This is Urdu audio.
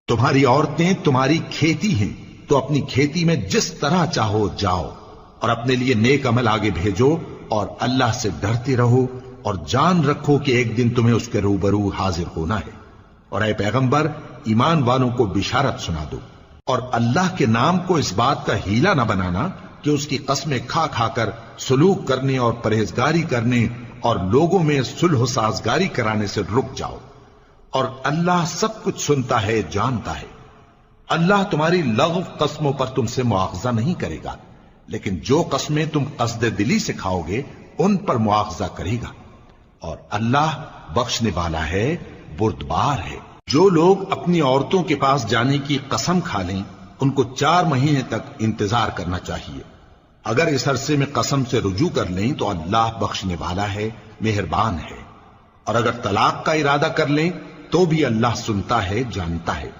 تمہاری عورتیں تمہاری کھیتی ہیں، تو اپنی کھیتی میں جس طرح چاہو جاؤ، اور اپنے لیے نیک عمل آگے بھیجو، اور اللہ سے ڈرتے رہو، اور جان رکھو کہ ایک دن تمہیں اس کے روبرو حاضر ہونا ہے۔ اور اے پیغمبر، ایمان والوں کو بشارت سنا دو، اور اللہ کے نام کو اس بات کا ہیلا نہ بنانا کہ اس کی قسمیں کھا کھا کر سلوک کرنے اور پرہیزگاری کرنے اور لوگوں میں صلح و سازگاری کرانے سے رک جاؤ، اور اللہ سب کچھ سنتا ہے، جانتا ہے۔ اللہ تمہاری لغو قسموں پر تم سے مواخذہ نہیں کرے گا، لیکن جو قسمیں تم قصد دلی سے کھاؤ گے ان پر مواخذہ کرے گا، اور اللہ بخشنے والا ہے، بردبار ہے۔ جو لوگ اپنی عورتوں کے پاس جانے کی قسم کھا لیں ان کو 4 مہینے تک انتظار کرنا چاہیے۔ اگر اس عرصے میں قسم سے رجوع کر لیں تو اللہ بخشنے والا ہے، مہربان ہے، اور اگر طلاق کا ارادہ کر لیں تو بھی اللہ سنتا ہے، جانتا ہے۔